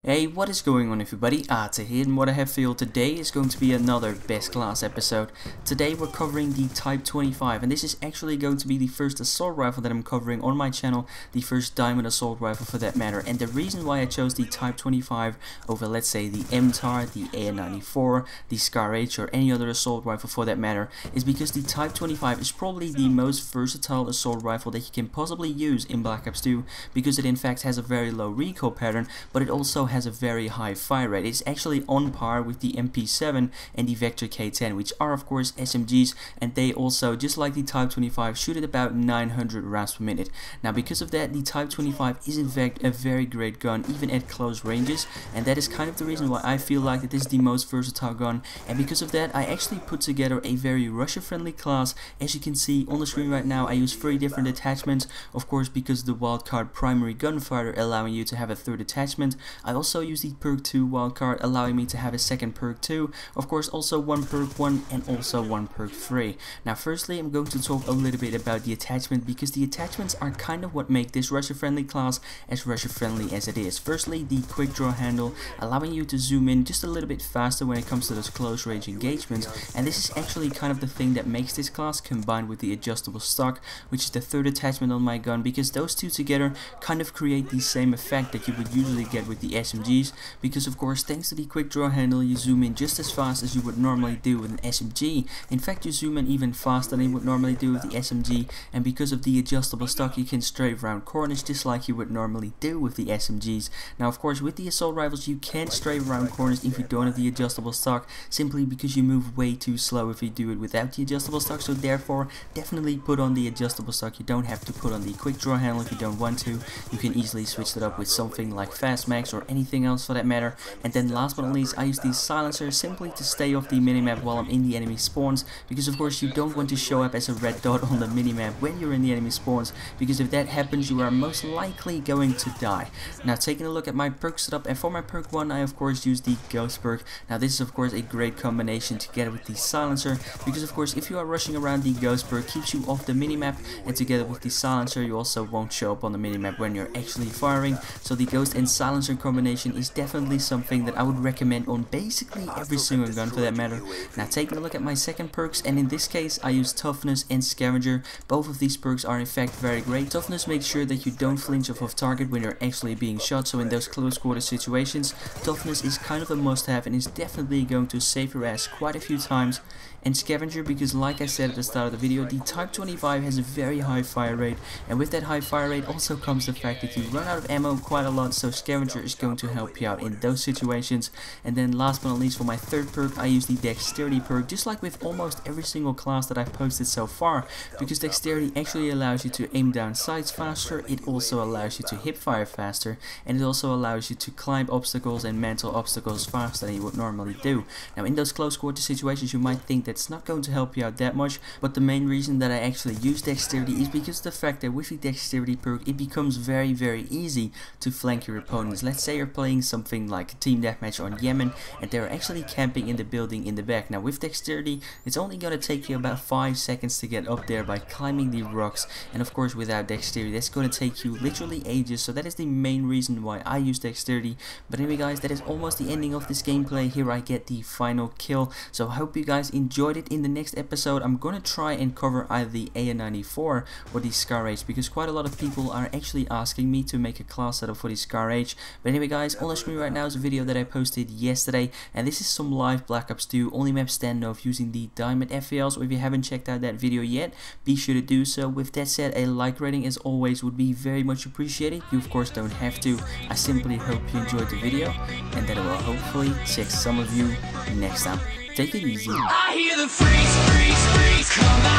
Hey, what is going on everybody? Arte here, and what I have for you today is going to be another best class episode. Today we're covering the Type 25, and this is actually going to be the first assault rifle that I'm covering on my channel, the first diamond assault rifle for that matter. And the reason why I chose the Type 25 over, let's say, the MTAR, the AN94, the Scar H, or any other assault rifle for that matter, is because the Type 25 is probably the most versatile assault rifle that you can possibly use in Black Ops 2, because it in fact has a very low recoil pattern, but it also has a very high fire rate. It's actually on par with the MP7 and the Vector K10, which are of course SMGs, and they also, just like the Type 25, shoot at about 900 rounds per minute. Now because of that, the Type 25 is in fact a very great gun even at close ranges, and that is kind of the reason why I feel like it is the most versatile gun. And because of that, I actually put together a very rusher friendly class. As you can see on the screen right now, I use 3 different attachments, of course because the wildcard primary gunfighter allowing you to have a 3rd attachment. I also use the PERK 2 wildcard allowing me to have a 2nd PERK 2, of course also 1 PERK 1 and also 1 PERK 3. Now firstly I'm going to talk a little bit about the attachment, because the attachments are kind of what make this rusher friendly class as rusher friendly as it is. Firstly, the quick draw handle allowing you to zoom in just a little bit faster when it comes to those close range engagements, and this is actually kind of the thing that makes this class, combined with the adjustable stock, which is the 3rd attachment on my gun, because those two together kind of create the same effect that you would usually get with the SMGs, because of course thanks to the quick draw handle you zoom in just as fast as you would normally do with an SMG. In fact, you zoom in even faster than you would normally do with the SMG, and because of the adjustable stock you can strafe around corners just like you would normally do with the SMGs. Now of course with the assault rifles you can't strafe around corners if you don't have the adjustable stock, simply because you move way too slow if you do it without the adjustable stock. So therefore definitely put on the adjustable stock. You don't have to put on the quick draw handle if you don't want to. You can easily switch it up with something like Fast Max or anything else for that matter. And then last but not least, I use the silencer simply to stay off the minimap while I'm in the enemy spawns, because of course you don't want to show up as a red dot on the minimap when you're in the enemy spawns, because if that happens you are most likely going to die. Now taking a look at my perk setup, and for my perk 1 I of course use the Ghost perk. Now this is of course a great combination together with the silencer, because of course if you are rushing around, the Ghost perk keeps you off the minimap, and together with the silencer you also won't show up on the minimap when you're actually firing. So the Ghost and silencer combination is definitely something that I would recommend on basically every single gun for that matter. Now taking a look at my second perks, and in this case I use Toughness and Scavenger. Both of these perks are in fact very great. Toughness makes sure that you don't flinch off of target when you're actually being shot, so in those close quarter situations Toughness is kind of a must have and is definitely going to save your ass quite a few times. And Scavenger, because like I said at the start of the video, the Type 25 has a very high fire rate, and with that high fire rate also comes the fact that you run out of ammo quite a lot, so Scavenger is going to help you out in those situations. And then last but not least, for my 3rd perk I use the Dexterity perk, just like with almost every single class that I've posted so far, because Dexterity actually allows you to aim down sights faster, it also allows you to hip fire faster, and it also allows you to climb obstacles and mantle obstacles faster than you would normally do. Now in those close quarter situations you might think that it's not going to help you out that much, but the main reason that I actually use Dexterity is because of the fact that with the Dexterity perk it becomes very easy to flank your opponents. Let's say you're playing something like a team deathmatch on Yemen and they're actually camping in the building in the back. Now with Dexterity it's only going to take you about 5 seconds to get up there by climbing the rocks, and of course without Dexterity that's going to take you literally ages. So that is the main reason why I use Dexterity. But anyway guys, that is almost the ending of this gameplay. Here I get the final kill, so I hope you guys enjoyed it. In the next episode I'm going to try and cover either the AN94 or the Scar H, because quite a lot of people are actually asking me to make a class setup for the Scar H. But anyway guys, on the screen right now is a video that I posted yesterday, and this is some live Black Ops 2 only map standoff using the Diamond FAL. So if you haven't checked out that video yet, be sure to do so. With that said, a like rating as always would be very much appreciated. You of course don't have to. I simply hope you enjoyed the video, and that I will hopefully check some of you next time. Take it easy. I hear the freeze, freeze, freeze come